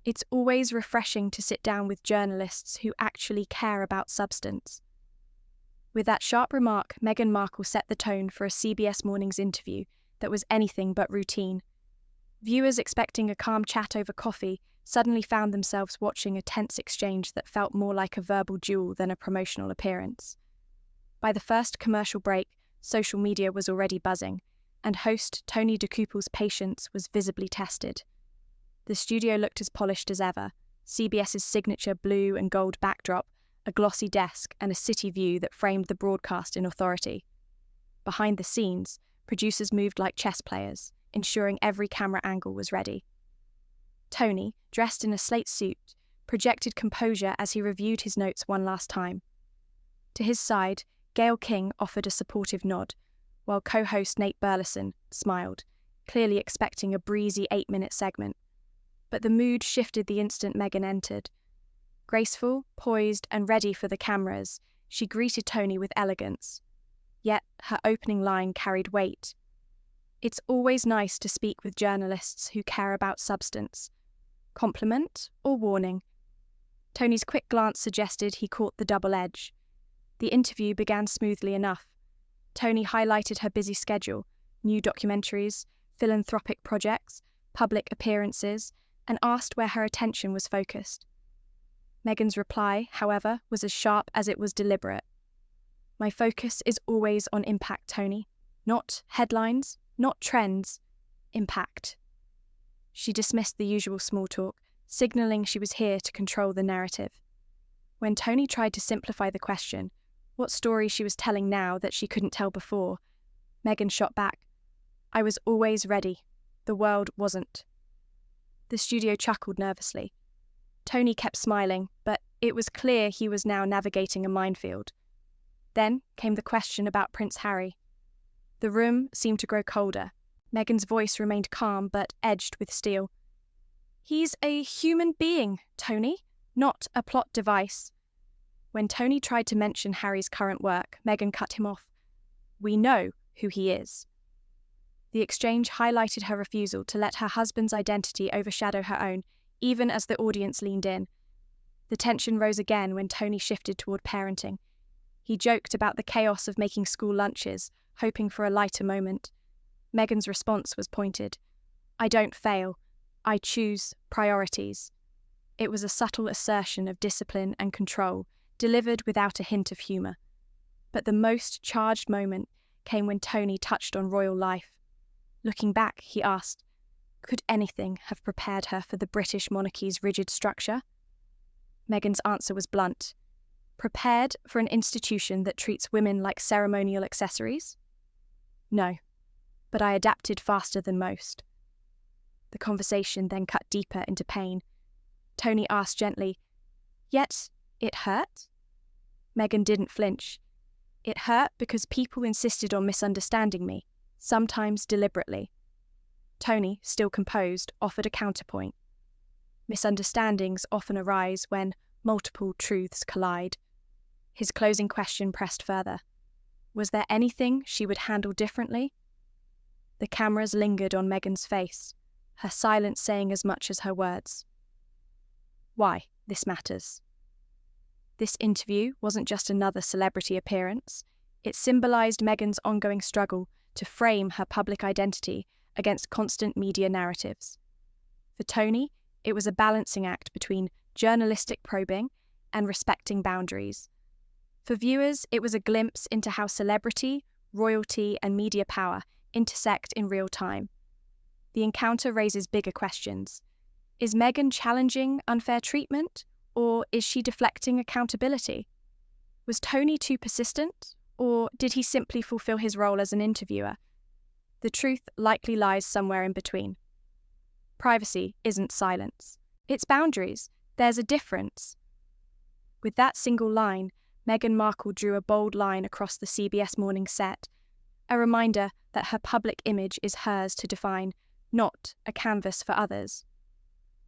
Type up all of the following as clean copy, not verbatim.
It's always refreshing to sit down with journalists who actually care about substance. With that sharp remark, Meghan Markle set the tone for a CBS Mornings interview that was anything but routine. Viewers expecting a calm chat over coffee suddenly found themselves watching a tense exchange that felt more like a verbal duel than a promotional appearance. By the first commercial break, social media was already buzzing, and host Tony Dokoupil's patience was visibly tested. The studio looked as polished as ever, CBS's signature blue and gold backdrop, a glossy desk, and a city view that framed the broadcast in authority. Behind the scenes, producers moved like chess players, ensuring every camera angle was ready. Tony, dressed in a slate suit, projected composure as he reviewed his notes one last time. To his side, Gayle King offered a supportive nod, while co-host Nate Burleson smiled, clearly expecting a breezy 8-minute segment. But the mood shifted the instant Meghan entered. Graceful, poised, and ready for the cameras, she greeted Tony with elegance. Yet her opening line carried weight. "It's always nice to speak with journalists who care about substance." Compliment or warning? Tony's quick glance suggested he caught the double edge. The interview began smoothly enough. Tony highlighted her busy schedule, new documentaries, philanthropic projects, public appearances, and asked where her attention was focused. Meghan's reply, however, was as sharp as it was deliberate. "My focus is always on impact, Tony. Not headlines, not trends. Impact." She dismissed the usual small talk, signalling she was here to control the narrative. When Tony tried to simplify the question, what story she was telling now that she couldn't tell before, Meghan shot back, "I was always ready. The world wasn't." The studio chuckled nervously. Tony kept smiling, but it was clear he was now navigating a minefield. Then came the question about Prince Harry. The room seemed to grow colder. Meghan's voice remained calm but edged with steel. "He's a human being, Tony, not a plot device." When Tony tried to mention Harry's current work, Meghan cut him off. "We know who he is." The exchange highlighted her refusal to let her husband's identity overshadow her own, even as the audience leaned in. The tension rose again when Tony shifted toward parenting. He joked about the chaos of making school lunches, hoping for a lighter moment. Meghan's response was pointed. "I don't fail. I choose priorities." It was a subtle assertion of discipline and control, delivered without a hint of humour. But the most charged moment came when Tony touched on royal life. Looking back, he asked, could anything have prepared her for the British monarchy's rigid structure? Meghan's answer was blunt. Prepared for an institution that treats women like ceremonial accessories? No, but I adapted faster than most. The conversation then cut deeper into pain. Tony asked gently, "Yet it hurt?" Meghan didn't flinch. "It hurt because people insisted on misunderstanding me, sometimes deliberately." Tony, still composed, offered a counterpoint. Misunderstandings often arise when multiple truths collide. His closing question pressed further. Was there anything she would handle differently? The cameras lingered on Meghan's face, her silence saying as much as her words. Why this matters. This interview wasn't just another celebrity appearance. It symbolized Meghan's ongoing struggle to frame her public identity against constant media narratives. For Tony, it was a balancing act between journalistic probing and respecting boundaries. For viewers, it was a glimpse into how celebrity, royalty, and media power intersect in real time. The encounter raises bigger questions. Is Meghan challenging unfair treatment, or is she deflecting accountability? Was Tony too persistent, or did he simply fulfill his role as an interviewer? The truth likely lies somewhere in between. Privacy isn't silence. It's boundaries. There's a difference. With that single line, Meghan Markle drew a bold line across the CBS Morning set, a reminder that her public image is hers to define, not a canvas for others.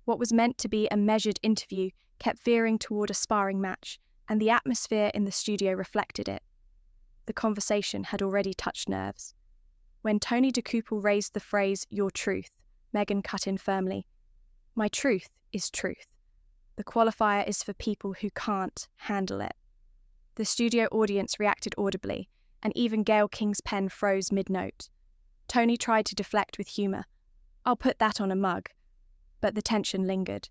What was meant to be a measured interview kept veering toward a sparring match, and the atmosphere in the studio reflected it. The conversation had already touched nerves. When Tony Dokoupil raised the phrase, "your truth," Meghan cut in firmly. My truth is truth. The qualifier is for people who can't handle it. The studio audience reacted audibly, and even Gayle King's pen froze mid-note. Tony tried to deflect with humour. "I'll put that on a mug." But the tension lingered.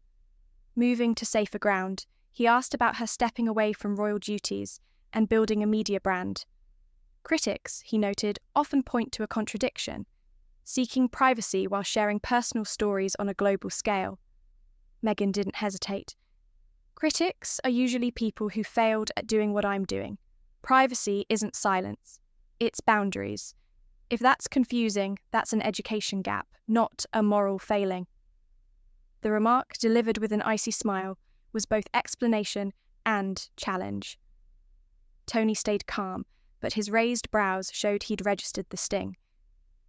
Moving to safer ground, he asked about her stepping away from royal duties and building a media brand. Critics, he noted, often point to a contradiction, seeking privacy while sharing personal stories on a global scale. Meghan didn't hesitate. "Critics are usually people who failed at doing what I'm doing. Privacy isn't silence, it's boundaries. If that's confusing, that's an education gap, not a moral failing." The remark, delivered with an icy smile, was both explanation and challenge. Tony stayed calm, but his raised brows showed he'd registered the sting.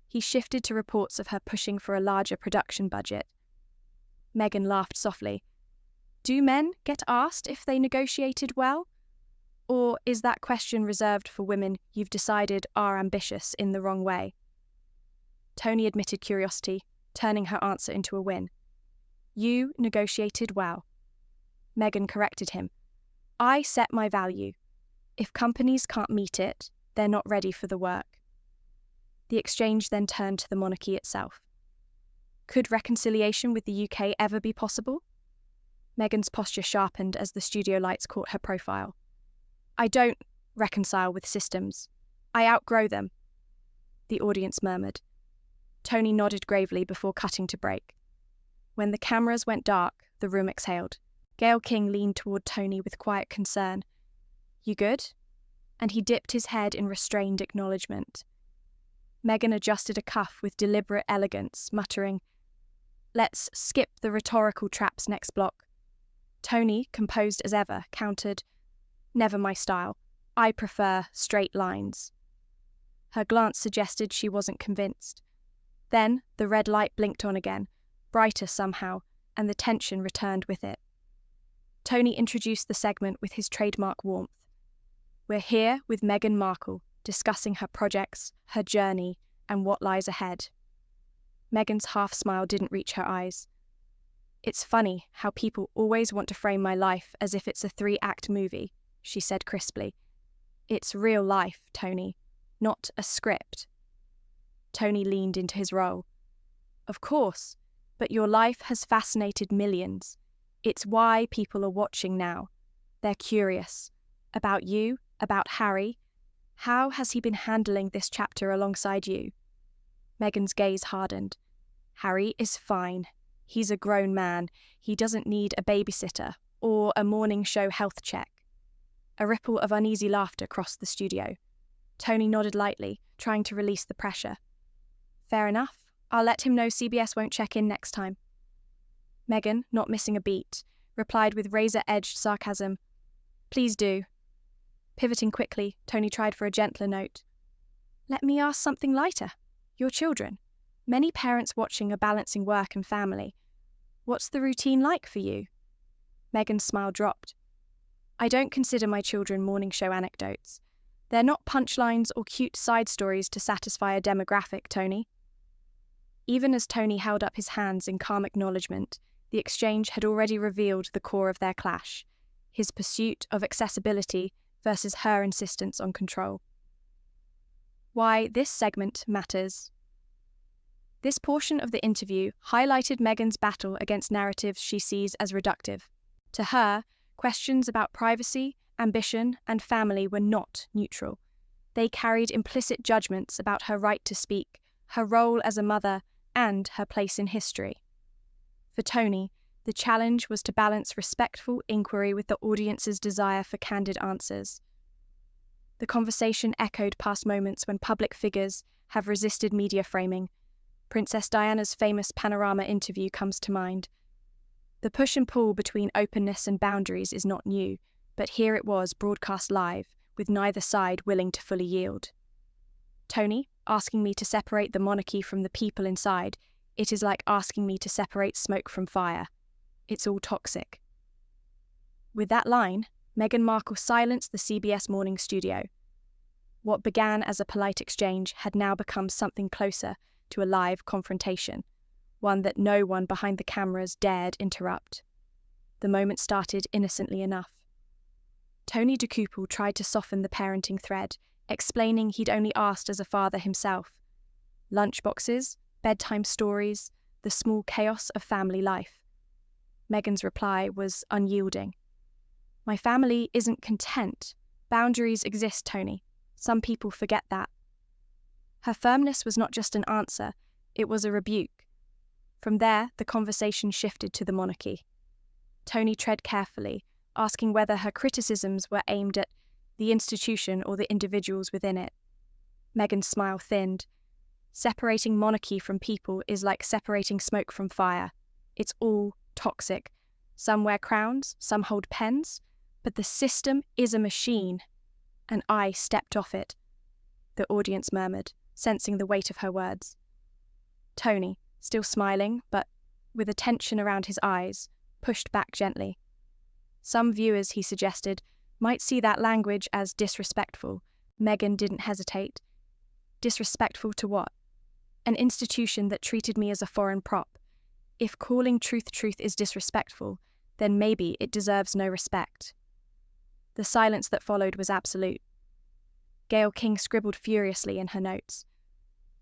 He shifted to reports of her pushing for a larger production budget. Meghan laughed softly. "Do men get asked if they negotiated well? Or is that question reserved for women you've decided are ambitious in the wrong way?" Tony admitted curiosity, turning her answer into a win. "You negotiated well." Meghan corrected him. "I set my value. If companies can't meet it, they're not ready for the work." The exchange then turned to the monarchy itself. Could reconciliation with the UK ever be possible? Meghan's posture sharpened as the studio lights caught her profile. "I don't reconcile with systems. I outgrow them," the audience murmured. Tony nodded gravely before cutting to break. When the cameras went dark, the room exhaled. Gayle King leaned toward Tony with quiet concern. "You good?" And he dipped his head in restrained acknowledgement. Meghan adjusted a cuff with deliberate elegance, muttering, "Let's skip the rhetorical traps next block." Tony, composed as ever, countered, "Never my style. I prefer straight lines." Her glance suggested she wasn't convinced. Then the red light blinked on again, brighter somehow, and the tension returned with it. Tony introduced the segment with his trademark warmth. "We're here with Meghan Markle, discussing her projects, her journey, and what lies ahead." Meghan's half-smile didn't reach her eyes. "It's funny how people always want to frame my life as if it's a 3-act movie," she said crisply. "It's real life, Tony, not a script." Tony leaned into his role. "Of course, but your life has fascinated millions. It's why people are watching now. They're curious. About you, about Harry. How has he been handling this chapter alongside you?" Meghan's gaze hardened. "Harry is fine. He's a grown man. He doesn't need a babysitter or a morning show health check." A ripple of uneasy laughter crossed the studio. Tony nodded lightly, trying to release the pressure. "Fair enough. I'll let him know CBS won't check in next time." Meghan, not missing a beat, replied with razor-edged sarcasm, "Please do." Pivoting quickly, Tony tried for a gentler note. "Let me ask something lighter. Your children. Many parents watching are balancing work and family. What's the routine like for you?" Meghan's smile dropped. "I don't consider my children morning show anecdotes. They're not punchlines or cute side stories to satisfy a demographic, Tony." Even as Tony held up his hands in calm acknowledgement, the exchange had already revealed the core of their clash, his pursuit of accessibility versus her insistence on control. Why this segment matters. This portion of the interview highlighted Meghan's battle against narratives she sees as reductive. To her, questions about privacy, ambition, and family were not neutral. They carried implicit judgments about her right to speak, her role as a mother, and her place in history. For Tony, the challenge was to balance respectful inquiry with the audience's desire for candid answers. The conversation echoed past moments when public figures have resisted media framing. Princess Diana's famous panorama interview comes to mind. The push and pull between openness and boundaries is not new, but here it was broadcast live, with neither side willing to fully yield. Tony, asking me to separate the monarchy from the people inside, it is like asking me to separate smoke from fire. It's all toxic. With that line, Meghan Markle silenced the CBS morning studio. What began as a polite exchange had now become something closer to a live confrontation. one that no one behind the cameras dared interrupt. The moment started innocently enough. Tony Dokoupil tried to soften the parenting thread, explaining he'd only asked as a father himself. Lunchboxes, bedtime stories, the small chaos of family life. Meghan's reply was unyielding. My family isn't content. Boundaries exist, Tony. Some people forget that. Her firmness was not just an answer, it was a rebuke. From there, the conversation shifted to the monarchy. Tony tread carefully, asking whether her criticisms were aimed at the institution or the individuals within it. Meghan's smile thinned. Separating monarchy from people is like separating smoke from fire. It's all toxic. Some wear crowns, some hold pens, but the system is a machine, and I stepped off it. The audience murmured, sensing the weight of her words. Tony, still smiling, but with a tension around his eyes, pushed back gently. Some viewers, he suggested, might see that language as disrespectful. Meghan didn't hesitate. Disrespectful to what? An institution that treated me as a foreign prop. If calling truth is disrespectful, then maybe it deserves no respect. The silence that followed was absolute. Gayle King scribbled furiously in her notes.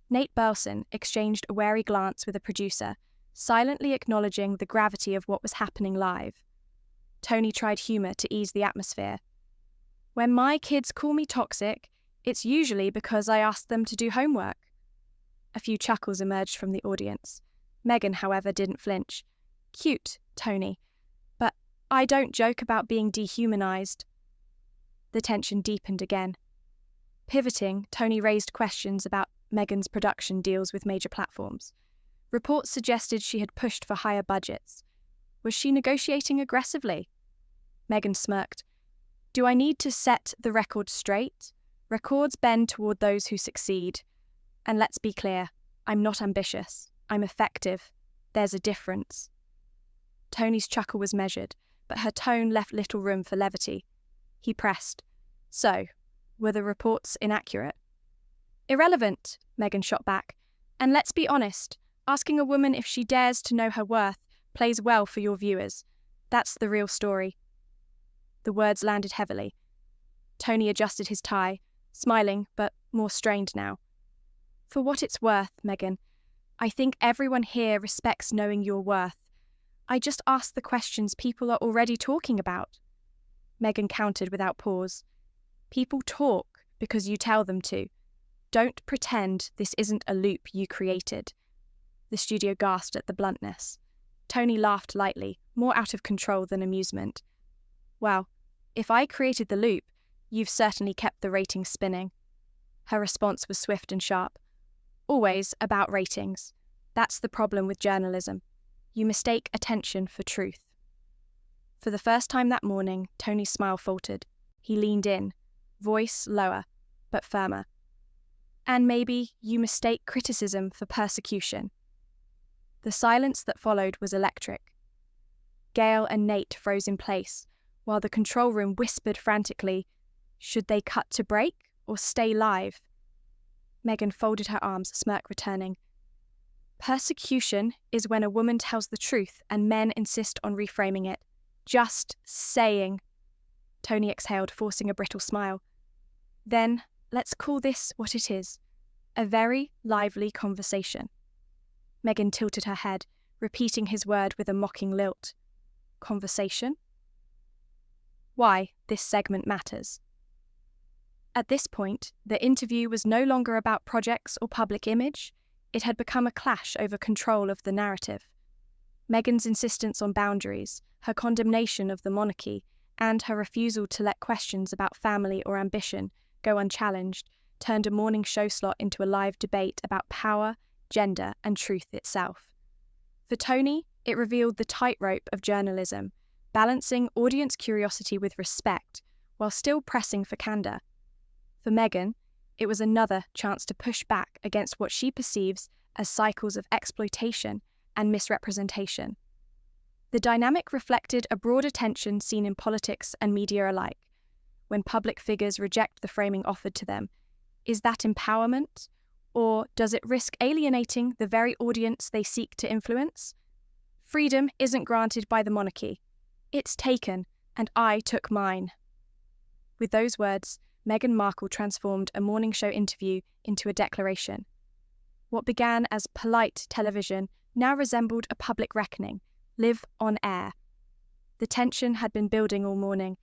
Nate Burleson exchanged a wary glance with a producer, silently acknowledging the gravity of what was happening live. Tony tried humour to ease the atmosphere. When my kids call me toxic, it's usually because I asked them to do homework. A few chuckles emerged from the audience. Meghan, however, didn't flinch. Cute, Tony. But I don't joke about being dehumanised. The tension deepened again. Pivoting, Tony raised questions about Meghan's production deals with major platforms. Reports suggested she had pushed for higher budgets. Was she negotiating aggressively? Meghan smirked. Do I need to set the record straight? Records bend toward those who succeed. And let's be clear, I'm not ambitious. I'm effective. There's a difference. Tony's chuckle was measured, but her tone left little room for levity. He pressed. So, were the reports inaccurate? Irrelevant, Meghan shot back. And let's be honest, asking a woman if she dares to know her worth plays well for your viewers. That's the real story. The words landed heavily. Tony adjusted his tie, smiling but more strained now. For what it's worth, Meghan, I think everyone here respects knowing your worth. I just asked the questions people are already talking about. Meghan countered without pause. People talk because you tell them to. Don't pretend this isn't a loop you created. The studio gasped at the bluntness. Tony laughed lightly, more out of control than amusement. Well, if I created the loop, you've certainly kept the ratings spinning. Her response was swift and sharp. Always about ratings. That's the problem with journalism. You mistake attention for truth. For the first time that morning, Tony's smile faltered. He leaned in, voice lower, but firmer. And maybe you mistake criticism for persecution. The silence that followed was electric. Gayle and Nate froze in place, while the control room whispered frantically, should they cut to break or stay live? Meghan folded her arms, smirk returning. Persecution is when a woman tells the truth and men insist on reframing it. Just saying. Tony exhaled, forcing a brittle smile. Then, let's call this what it is. A very lively conversation. Meghan tilted her head, repeating his word with a mocking lilt. Conversation? Why this segment matters. At this point, the interview was no longer about projects or public image. It had become a clash over control of the narrative. Meghan's insistence on boundaries, her condemnation of the monarchy, and her refusal to let questions about family or ambition go unchallenged turned a morning show slot into a live debate about power, gender, and truth itself. For Tony, it revealed the tightrope of journalism, balancing audience curiosity with respect, while still pressing for candour. For Meghan, it was another chance to push back against what she perceives as cycles of exploitation and misrepresentation. The dynamic reflected a broader tension seen in politics and media alike. When public figures reject the framing offered to them, is that empowerment Or does it risk alienating the very audience they seek to influence? Freedom isn't granted by the monarchy. It's taken, and I took mine. With those words, Meghan Markle transformed a morning show interview into a declaration. What began as polite television now resembled a public reckoning, live on air. The tension had been building all morning.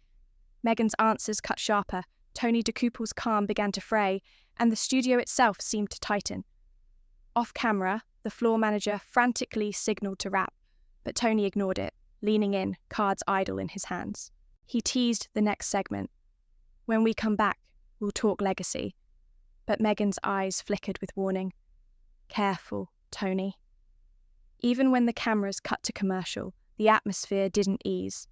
Meghan's answers cut sharper, Tony Dokoupil's calm began to fray, and the studio itself seemed to tighten. Off camera, the floor manager frantically signalled to wrap, but Tony ignored it, leaning in, cards idle in his hands. He teased the next segment. When we come back, we'll talk legacy. But Meghan's eyes flickered with warning. Careful, Tony. Even when the cameras cut to commercial, the atmosphere didn't ease.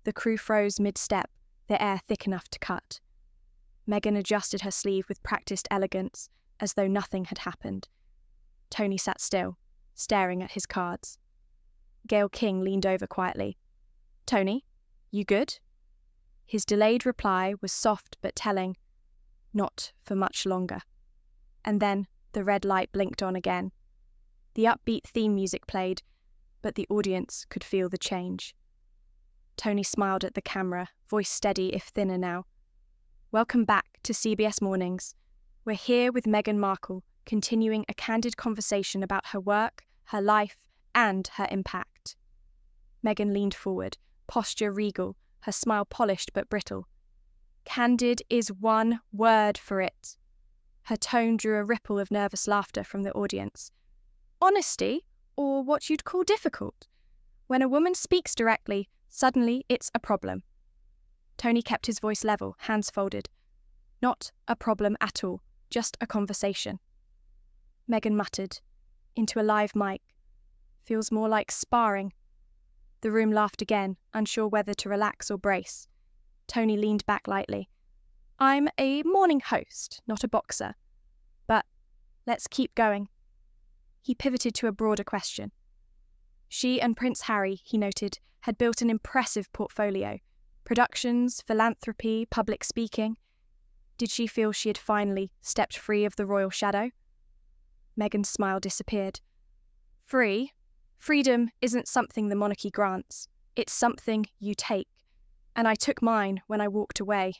The crew froze mid-step, their air thick enough to cut. Meghan adjusted her sleeve with practiced elegance, as though nothing had happened. Tony sat still, staring at his cards. Gayle King leaned over quietly. Tony, you good? His delayed reply was soft but telling. Not for much longer. And then the red light blinked on again. The upbeat theme music played, but the audience could feel the change. Tony smiled at the camera, voice steady if thinner now. Welcome back to CBS Mornings. We're here with Meghan Markle, continuing a candid conversation about her work, her life, and her impact. Meghan leaned forward, posture regal, her smile polished but brittle. Candid is one word for it. Her tone drew a ripple of nervous laughter from the audience. Honesty, or what you'd call difficult. When a woman speaks directly, suddenly it's a problem. Tony kept his voice level, hands folded. Not a problem at all, just a conversation. Meghan muttered, into a live mic. Feels more like sparring. The room laughed again, unsure whether to relax or brace. Tony leaned back lightly. I'm a morning host, not a boxer. But let's keep going. He pivoted to a broader question. She and Prince Harry, he noted, had built an impressive portfolio. Productions, philanthropy, public speaking. Did she feel she had finally stepped free of the royal shadow? Meghan's smile disappeared. Free? Freedom isn't something the monarchy grants. It's something you take. And I took mine when I walked away.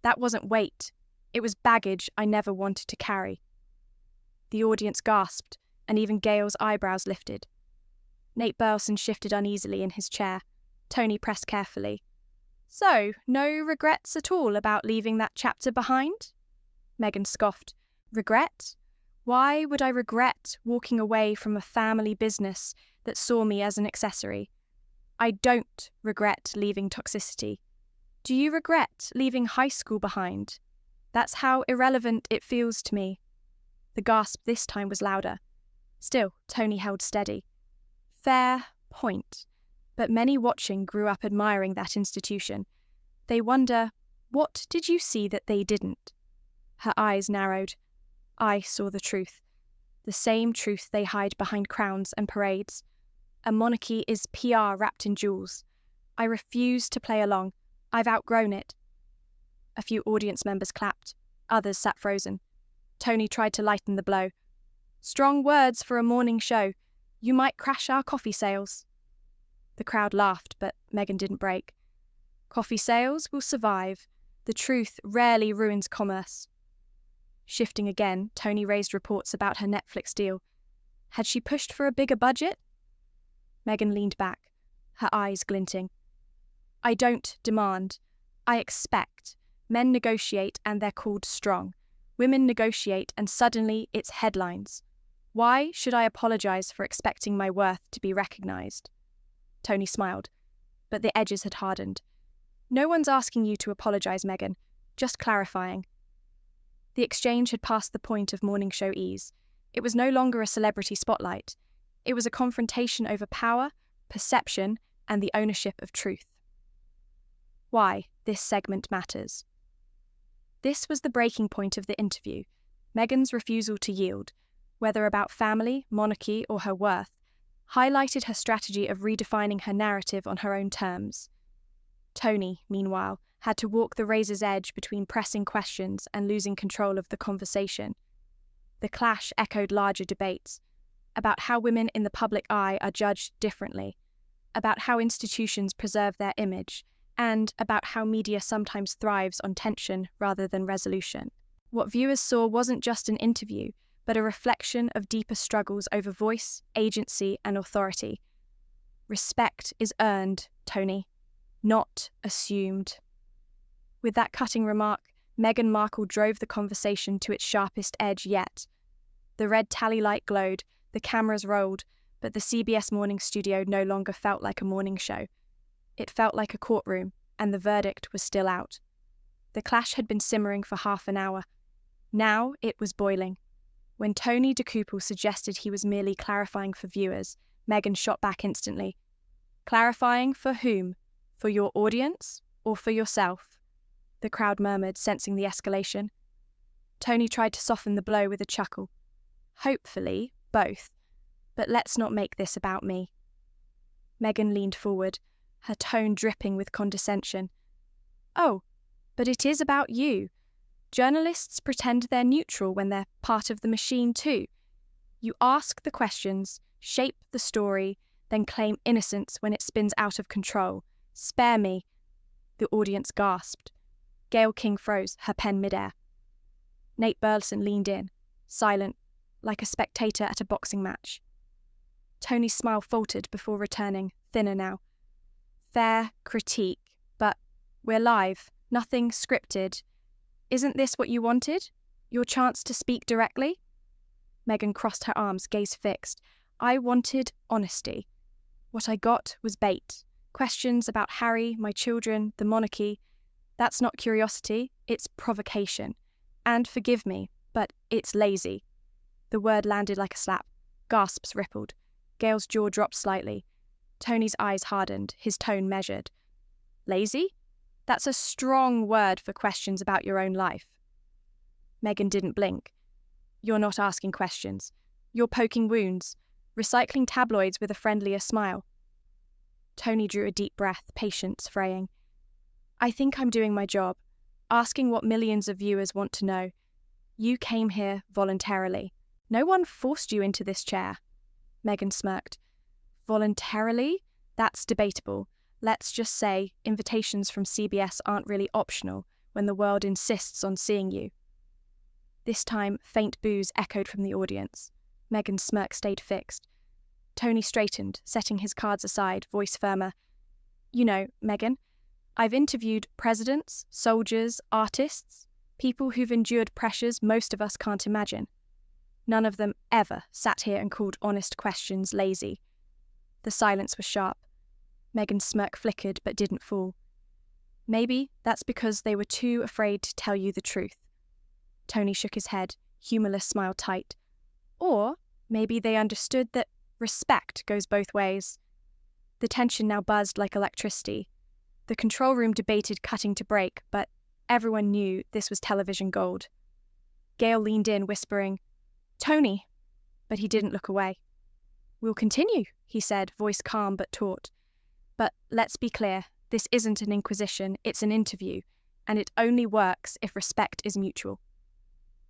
That wasn't weight. It was baggage I never wanted to carry. The audience gasped, and even Gayle's eyebrows lifted. Nate Burleson shifted uneasily in his chair. Tony pressed carefully. So, no regrets at all about leaving that chapter behind? Meghan scoffed. Regret? Why would I regret walking away from a family business that saw me as an accessory? I don't regret leaving toxicity. Do you regret leaving high school behind? That's how irrelevant it feels to me. The gasp this time was louder. Still, Tony held steady. Fair point. But many watching grew up admiring that institution. They wonder, what did you see that they didn't? Her eyes narrowed. I saw the truth. The same truth they hide behind crowns and parades. A monarchy is PR wrapped in jewels. I refuse to play along. I've outgrown it. A few audience members clapped. Others sat frozen. Tony tried to lighten the blow. Strong words for a morning show. You might crash our coffee sales. The crowd laughed, but Meghan didn't break. Coffee sales will survive. The truth rarely ruins commerce. Shifting again, Tony raised reports about her Netflix deal. Had she pushed for a bigger budget? Meghan leaned back, her eyes glinting. I don't demand. I expect. Men negotiate and they're called strong. Women negotiate and suddenly it's headlines. Why should I apologise for expecting my worth to be recognised? Tony smiled, but the edges had hardened. No one's asking you to apologise, Meghan. Just clarifying. The exchange had passed the point of morning show ease. It was no longer a celebrity spotlight. It was a confrontation over power, perception, and the ownership of truth. Why this segment matters. This was the breaking point of the interview. Meghan's refusal to yield, whether about family, monarchy, or her worth, highlighted her strategy of redefining her narrative on her own terms. Tony, meanwhile, had to walk the razor's edge between pressing questions and losing control of the conversation. The clash echoed larger debates about how women in the public eye are judged differently, about how institutions preserve their image, and about how media sometimes thrives on tension rather than resolution. What viewers saw wasn't just an interview, but a reflection of deeper struggles over voice, agency, and authority. Respect is earned, Tony, not assumed. With that cutting remark, Meghan Markle drove the conversation to its sharpest edge yet. The red tally light glowed, the cameras rolled, but the CBS morning studio no longer felt like a morning show. It felt like a courtroom, and the verdict was still out. The clash had been simmering for half an hour. Now it was boiling. When Tony Dokoupil suggested he was merely clarifying for viewers, Meghan shot back instantly. Clarifying for whom? For your audience or for yourself? The crowd murmured, sensing the escalation. Tony tried to soften the blow with a chuckle. Hopefully, both. But let's not make this about me. Meghan leaned forward, her tone dripping with condescension. Oh, but it is about you. Journalists pretend they're neutral when they're part of the machine too. You ask the questions, shape the story, then claim innocence when it spins out of control. Spare me. The audience gasped. Gayle King froze, her pen midair. Nate Burleson leaned in, silent, like a spectator at a boxing match. Tony's smile faltered before returning, thinner now. Fair critique, but we're live, nothing scripted. Isn't this what you wanted? Your chance to speak directly? Meghan crossed her arms, gaze fixed. I wanted honesty. What I got was bait. Questions about Harry, my children, the monarchy. That's not curiosity, it's provocation. And forgive me, but it's lazy. The word landed like a slap. Gasps rippled. Gayle's jaw dropped slightly. Tony's eyes hardened, his tone measured. Lazy? That's a strong word for questions about your own life. Meghan didn't blink. You're not asking questions. You're poking wounds, recycling tabloids with a friendlier smile. Tony drew a deep breath, patience fraying. I think I'm doing my job, asking what millions of viewers want to know. You came here voluntarily. No one forced you into this chair. Meghan smirked. Voluntarily? That's debatable. Let's just say invitations from CBS aren't really optional when the world insists on seeing you. This time, faint boos echoed from the audience. Meghan's smirk stayed fixed. Tony straightened, setting his cards aside, voice firmer. You know, Meghan, I've interviewed presidents, soldiers, artists, people who've endured pressures most of us can't imagine. None of them ever sat here and called honest questions lazy. The silence was sharp. Meghan's smirk flickered but didn't fall. Maybe that's because they were too afraid to tell you the truth. Tony shook his head, humorless smile tight. Or maybe they understood that respect goes both ways. The tension now buzzed like electricity. The control room debated cutting to break, but everyone knew this was television gold. Gayle leaned in, whispering, Tony, but he didn't look away. We'll continue, he said, voice calm but taut. But let's be clear, this isn't an inquisition, it's an interview, and it only works if respect is mutual.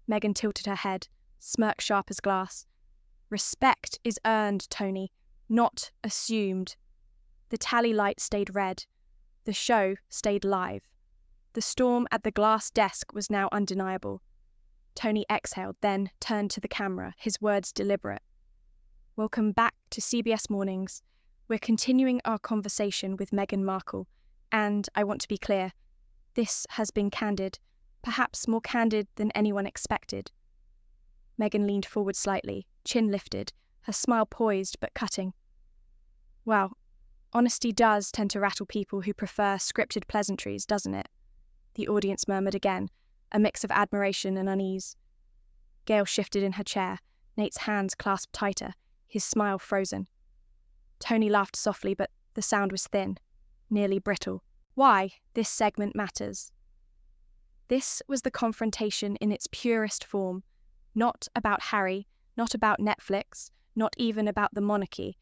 Meghan tilted her head, smirk sharp as glass. Respect is earned, Tony, not assumed. The tally light stayed red. The show stayed live. The storm at the glass desk was now undeniable. Tony exhaled, then turned to the camera, his words deliberate. Welcome back to CBS Mornings. We're continuing our conversation with Meghan Markle, and I want to be clear, this has been candid, perhaps more candid than anyone expected. Meghan leaned forward slightly, chin lifted, her smile poised but cutting. Well, honesty does tend to rattle people who prefer scripted pleasantries, doesn't it? The audience murmured again, a mix of admiration and unease. Gayle shifted in her chair, Nate's hands clasped tighter, his smile frozen. Tony laughed softly, but the sound was thin, nearly brittle. Why this segment matters. This was the confrontation in its purest form, not about Harry, not about Netflix, not even about the monarchy,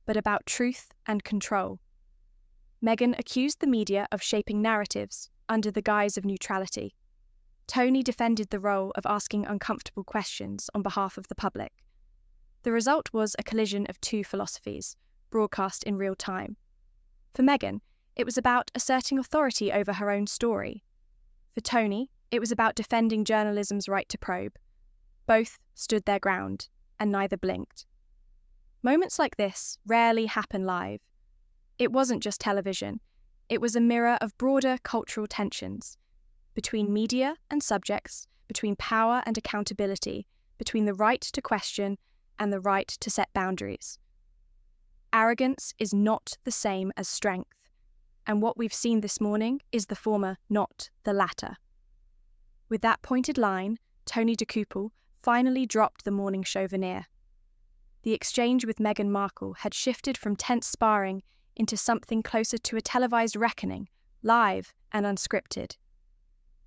but about truth and control. Meghan accused the media of shaping narratives under the guise of neutrality. Tony defended the role of asking uncomfortable questions on behalf of the public. The result was a collision of two philosophies, broadcast in real time. For Meghan, it was about asserting authority over her own story. For Tony, it was about defending journalism's right to probe. Both stood their ground, and neither blinked. Moments like this rarely happen live. It wasn't just television. It was a mirror of broader cultural tensions between media and subjects, between power and accountability, between the right to question and the right to set boundaries. Arrogance is not the same as strength, and what we've seen this morning is the former, not the latter. With that pointed line, Tony Dokoupil finally dropped the morning show veneer. The exchange with Meghan Markle had shifted from tense sparring into something closer to a televised reckoning, live and unscripted.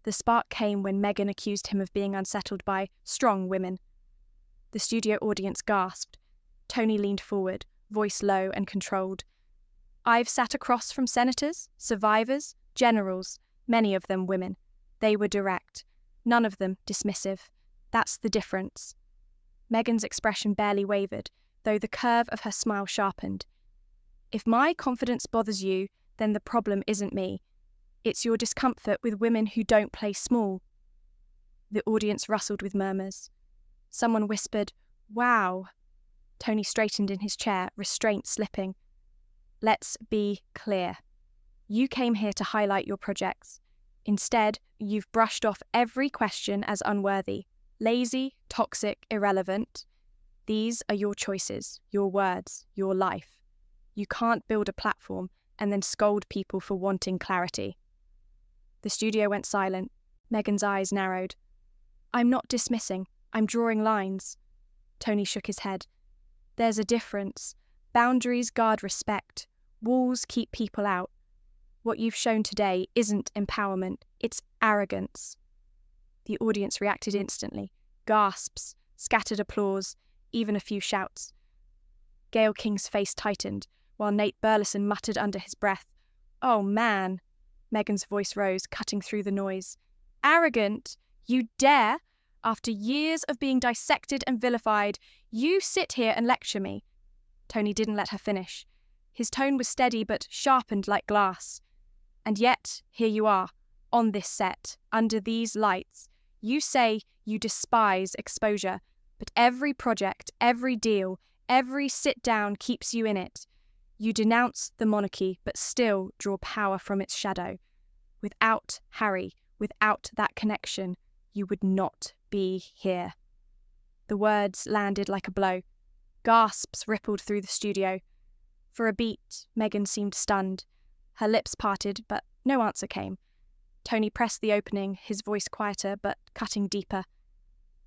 The spark came when Meghan accused him of being unsettled by strong women. The studio audience gasped. Tony leaned forward, voice low and controlled. I've sat across from senators, survivors, generals, many of them women. They were direct, none of them dismissive. That's the difference. Meghan's expression barely wavered, though the curve of her smile sharpened. If my confidence bothers you, then the problem isn't me. It's your discomfort with women who don't play small. The audience rustled with murmurs. Someone whispered, "Wow." Tony straightened in his chair, restraint slipping. Let's be clear. You came here to highlight your projects. Instead, you've brushed off every question as unworthy, lazy, toxic, irrelevant. These are your choices, your words, your life. You can't build a platform and then scold people for wanting clarity. The studio went silent. Meghan's eyes narrowed. I'm not dismissing. I'm drawing lines. Tony shook his head. There's a difference. Boundaries guard respect. Walls keep people out. What you've shown today isn't empowerment. It's arrogance. The audience reacted instantly. Gasps, scattered applause, even a few shouts. Gayle King's face tightened, while Nate Burleson muttered under his breath, "Oh, man." Meghan's voice rose, cutting through the noise. Arrogant? You dare? After years of being dissected and vilified, you sit here and lecture me. Tony didn't let her finish. His tone was steady but sharpened like glass. And yet, here you are, on this set, under these lights. You say you despise exposure, but every project, every deal, every sit-down keeps you in it. You denounce the monarchy, but still draw power from its shadow. Without Harry, without that connection, you would not be here. The words landed like a blow. Gasps rippled through the studio. For a beat, Meghan seemed stunned. Her lips parted, but no answer came. Tony pressed the opening, his voice quieter, but cutting deeper.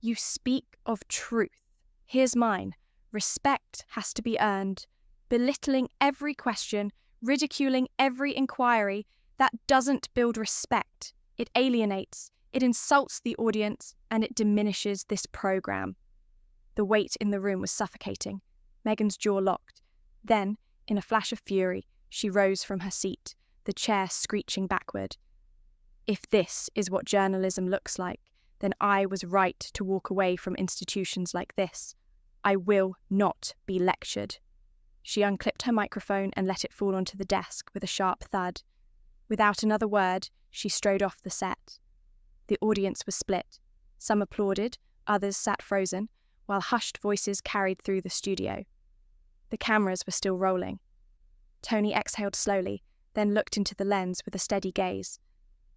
You speak of truth. Here's mine. Respect has to be earned. Belittling every question, ridiculing every inquiry, that doesn't build respect. It alienates, it insults the audience, and it diminishes this program. The weight in the room was suffocating. Meghan's jaw locked. Then, in a flash of fury, she rose from her seat, the chair screeching backward. If this is what journalism looks like, then I was right to walk away from institutions like this. I will not be lectured. She unclipped her microphone and let it fall onto the desk with a sharp thud. Without another word, she strode off the set. The audience was split. Some applauded, others sat frozen, while hushed voices carried through the studio. The cameras were still rolling. Tony exhaled slowly, then looked into the lens with a steady gaze.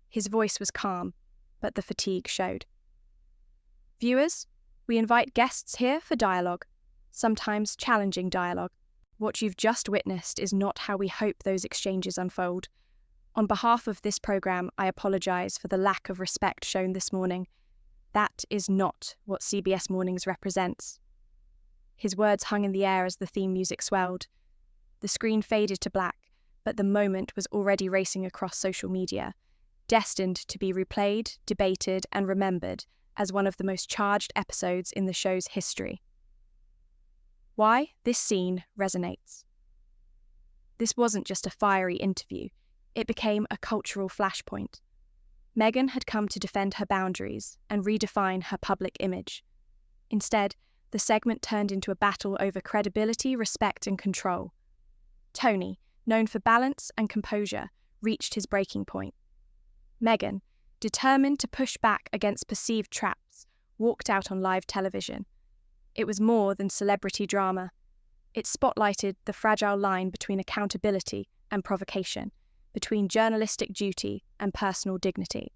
His voice was calm, but the fatigue showed. Viewers, we invite guests here for dialogue, sometimes challenging dialogue. What you've just witnessed is not how we hope those exchanges unfold. On behalf of this programme, I apologise for the lack of respect shown this morning. That is not what CBS Mornings represents. His words hung in the air as the theme music swelled. The screen faded to black, but the moment was already racing across social media, destined to be replayed, debated, and remembered as one of the most charged episodes in the show's history. Why this scene resonates. This wasn't just a fiery interview, it became a cultural flashpoint. Meghan had come to defend her boundaries and redefine her public image. Instead, the segment turned into a battle over credibility, respect, and control. Tony, known for balance and composure, reached his breaking point. Meghan, determined to push back against perceived traps, walked out on live television. It was more than celebrity drama. It spotlighted the fragile line between accountability and provocation, between journalistic duty and personal dignity.